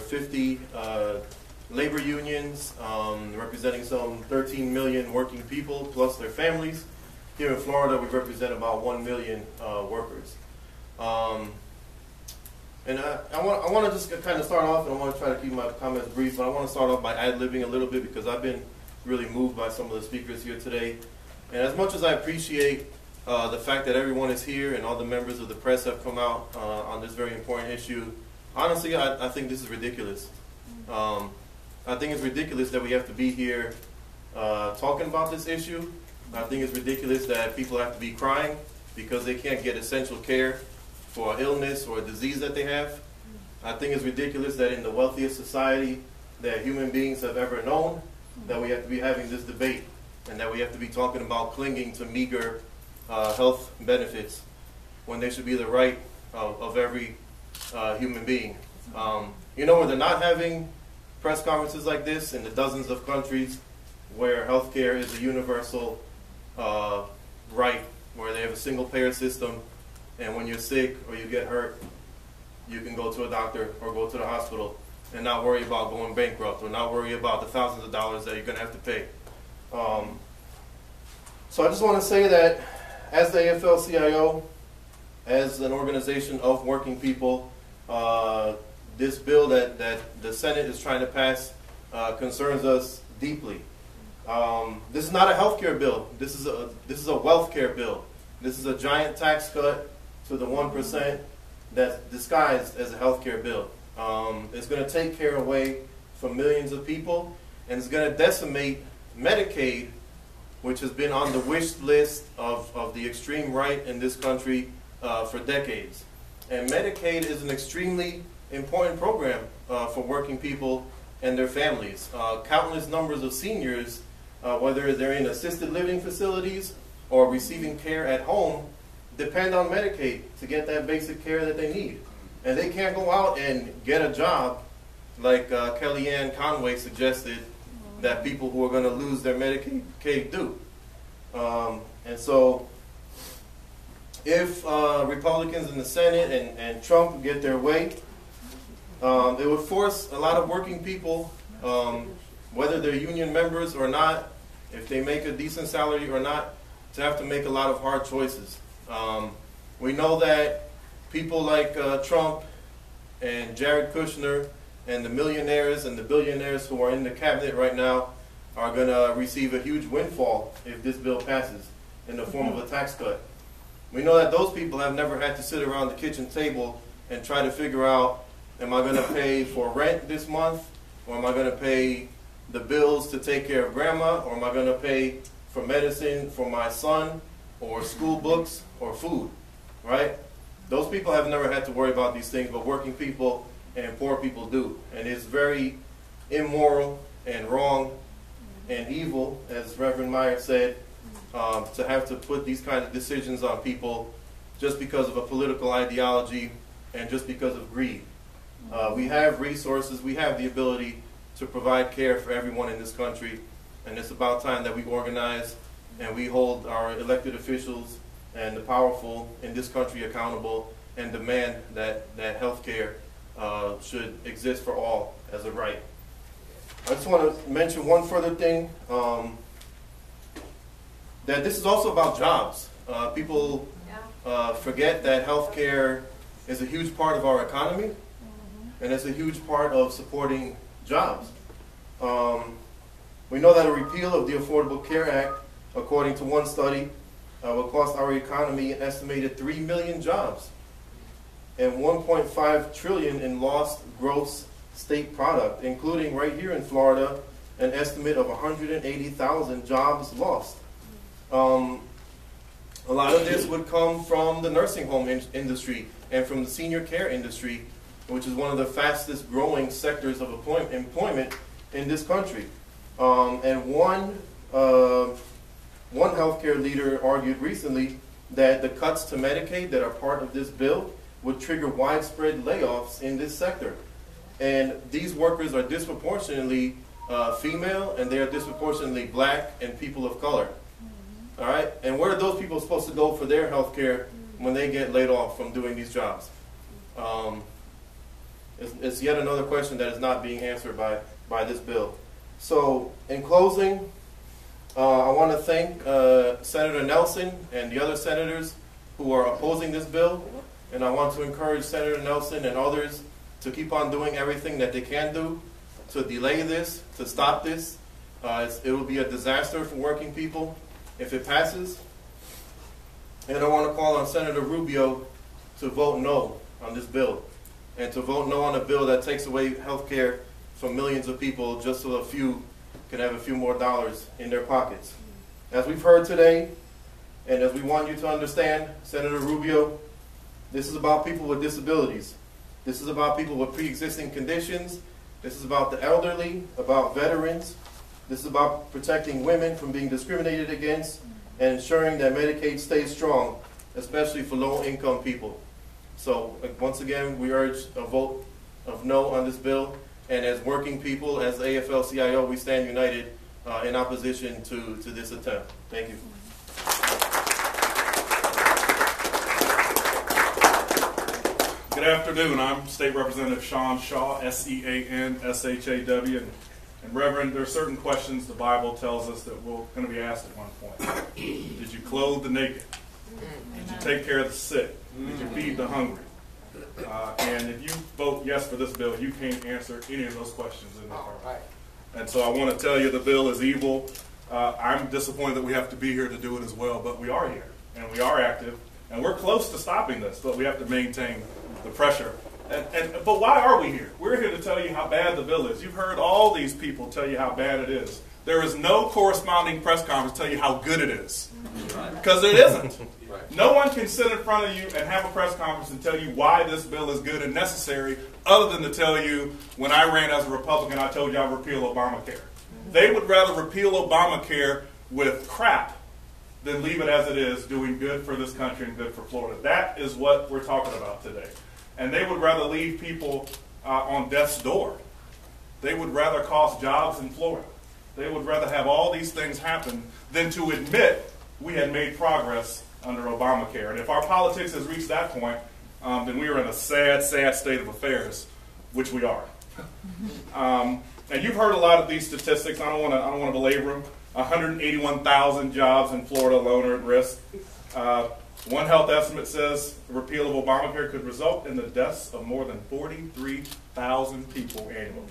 50 labor unions representing some 13 million working people plus their families. Here in Florida, we represent about 1 million workers. And I want to just kind of start off, and I want to try to keep my comments brief, but I want to start off by ad-libbing a little bit because I've been really moved by some of the speakers here today. And as much as I appreciate the fact that everyone is here and all the members of the press have come out on this very important issue, honestly, I think this is ridiculous. I think it's ridiculous that we have to be here talking about this issue. I think it's ridiculous that people have to be crying because they can't get essential care for an illness or a disease that they have. I think it's ridiculous that in the wealthiest society that human beings have ever known, that we have to be having this debate and that we have to be talking about clinging to meager health benefits when they should be the right of every human being. You know where they're not having press conferences like this? In the dozens of countries where healthcare is a universal right, where they have a single payer system, and when you're sick or you get hurt, you can go to a doctor or go to the hospital and not worry about going bankrupt or not worry about the thousands of dollars that you're going to have to pay. So I just want to say that as the AFL-CIO, as an organization of working people, this bill that the Senate is trying to pass concerns us deeply. This is not a health care bill. This is a wealth care bill. This is a giant tax cut to the 1% that's disguised as a health care bill. It's going to take care away from millions of people, and it's going to decimate Medicaid, which has been on the wish list of the extreme right in this country for decades. And Medicaid is an extremely important program for working people and their families. Countless numbers of seniors, whether they're in assisted living facilities or receiving care at home, depend on Medicaid to get that basic care that they need. And they can't go out and get a job like Kellyanne Conway suggested that people who are going to lose their Medicaid do. And so if Republicans in the Senate and Trump get their way, it would force a lot of working people, whether they're union members or not, if they make a decent salary or not, to have to make a lot of hard choices. We know that people like Trump and Jared Kushner and the millionaires and the billionaires who are in the cabinet right now are going to receive a huge windfall if this bill passes in the form of a tax cut. We know that those people have never had to sit around the kitchen table and try to figure out, am I going to pay for rent this month, or am I going to pay the bills to take care of grandma, or am I going to pay for medicine for my son, or school books, or food, right? Those people have never had to worry about these things, but working people and poor people do. And it's very immoral and wrong and evil, as Reverend Meyer said, to have to put these kinds of decisions on people just because of a political ideology and just because of greed. We have resources, we have the ability to provide care for everyone in this country, and it's about time that we organize and we hold our elected officials and the powerful in this country accountable and demand that health care should exist for all as a right. I just want to mention one further thing, that this is also about jobs. People forget that health care is a huge part of our economy, and it's a huge part of supporting jobs. We know that a repeal of the Affordable Care Act, according to one study, will cost our economy an estimated 3 million jobs and 1.5 trillion in lost gross state product, including right here in Florida, an estimate of 180,000 jobs lost. A lot of this would come from the nursing home industry and from the senior care industry, which is one of the fastest growing sectors of employment in this country. And one healthcare leader argued recently that the cuts to Medicaid that are part of this bill would trigger widespread layoffs in this sector. And these workers are disproportionately female, and they are disproportionately black and people of color. All right? And where are those people supposed to go for their health care when they get laid off from doing these jobs? It's yet another question that is not being answered by this bill. So, in closing, I want to thank Senator Nelson and the other senators who are opposing this bill, and I want to encourage Senator Nelson and others to keep on doing everything that they can do to delay this, to stop this. It will be a disaster for working people if it passes. And I want to call on Senator Rubio to vote no on this bill, and to vote no on a bill that takes away health care from millions of people just so a few can have a few more dollars in their pockets. As we've heard today, and as we want you to understand, Senator Rubio, this is about people with disabilities. This is about people with pre-existing conditions. This is about the elderly, about veterans. This is about protecting women from being discriminated against and ensuring that Medicaid stays strong, especially for low-income people. So once again, we urge a vote of no on this bill. And as working people, as AFL-CIO, we stand united in opposition to this attempt. Thank you. Good afternoon. I'm State Representative Sean Shaw, S-E-A-N-S-H-A-W. And Reverend, there are certain questions the Bible tells us that we're going to be asked at one point. Did you clothe the naked? Did you take care of the sick? Did you feed the hungry? And if you vote yes for this bill, you can't answer any of those questions in the affirmative. And so I want to tell you the bill is evil. I'm disappointed that we have to be here to do it as well, but we are here, and we are active, and we're close to stopping this, but we have to maintain the pressure. But why are we here? We're here to tell you how bad the bill is. You've heard all these people tell you how bad it is. There is no corresponding press conference to tell you how good it is, because it isn't. No one can sit in front of you and have a press conference and tell you why this bill is good and necessary, other than to tell you, when I ran as a Republican, I told you I'd repeal Obamacare. They would rather repeal Obamacare with crap than leave it as it is, doing good for this country and good for Florida. That is what we're talking about today. And they would rather leave people on death's door. They would rather cost jobs in Florida. They would rather have all these things happen than to admit we had made progress under Obamacare. And if our politics has reached that point, then we are in a sad, sad state of affairs, which we are. And you've heard a lot of these statistics. I don't want to belabor them. 181,000 jobs in Florida alone are at risk. One health estimate says the repeal of Obamacare could result in the deaths of more than 43,000 people annually.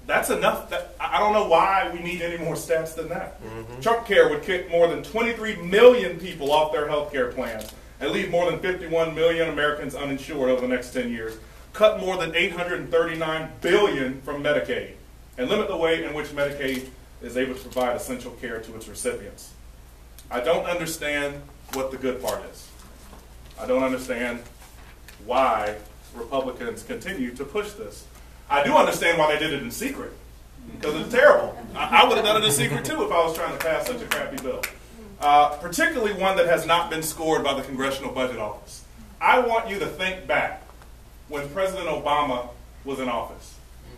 That's enough. I don't know why we need any more stats than that. Trumpcare would kick more than 23 million people off their health care plans and leave more than 51 million Americans uninsured over the next 10 years. Cut more than $839 billion from Medicaid, and limit the way in which Medicaid is able to provide essential care to its recipients. I don't understand what the good part is. I don't understand why Republicans continue to push this. I do understand why they did it in secret, because it's terrible. I would have done it in secret too if I was trying to pass such a crappy bill. Particularly one that has not been scored by the Congressional Budget Office. I want you to think back when President Obama was in office.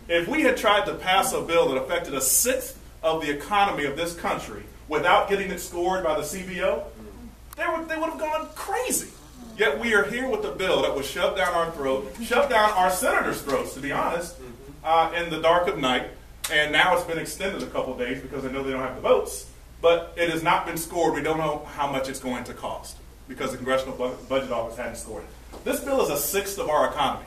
If we had tried to pass a bill that affected a sixth of the economy of this country without getting it scored by the CBO, they would have gone crazy. Yet we are here with a bill that was shoved down our throat, shoved down our senators' throats, to be honest, in the dark of night. And now it's been extended a couple of days because they know they don't have the votes. But it has not been scored. We don't know how much it's going to cost because the Congressional Budget Office hadn't scored it. This bill is a sixth of our economy.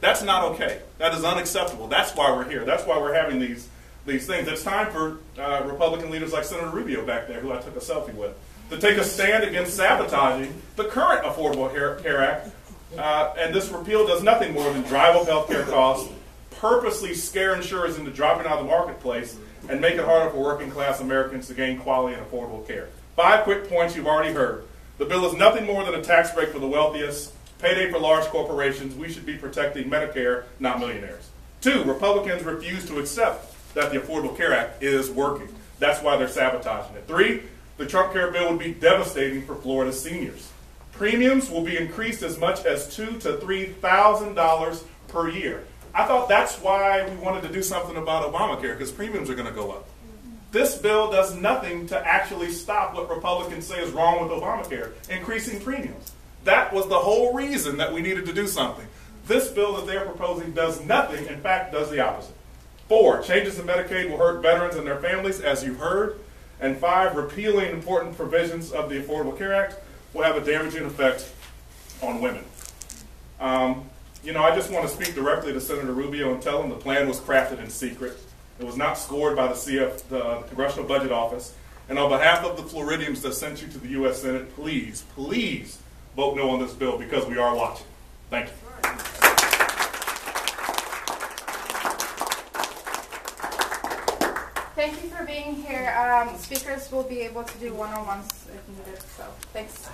That's not okay. That is unacceptable. That's why we're here. That's why we're having these things. It's time for Republican leaders like Senator Rubio back there, who I took a selfie with, to take a stand against sabotaging the current Affordable Care Act. And this repeal does nothing more than drive up health care costs, purposely scare insurers into dropping out of the marketplace, and make it harder for working class Americans to gain quality and affordable care. 5 quick points you've already heard. The bill is nothing more than a tax break for the wealthiest, payday for large corporations. We should be protecting Medicare, not millionaires. 2, Republicans refuse to accept that the Affordable Care Act is working. That's why they're sabotaging it. 3, the Trumpcare bill would be devastating for Florida seniors. Premiums will be increased as much as $2,000 to $3,000 per year. I thought that's why we wanted to do something about Obamacare, because premiums are going to go up. This bill does nothing to actually stop what Republicans say is wrong with Obamacare, increasing premiums. That was the whole reason that we needed to do something. This bill that they're proposing does nothing, in fact, does the opposite. 4, changes in Medicaid will hurt veterans and their families, as you heard. And 5, repealing important provisions of the Affordable Care Act will have a damaging effect on women. You know, I just want to speak directly to Senator Rubio and tell him the plan was crafted in secret. It was not scored by the Congressional Budget Office. And on behalf of the Floridians that sent you to the U.S. Senate, please, please vote no on this bill because we are watching. Thank you. Thank you for being here. Speakers will be able to do one-on-ones if needed. So thanks.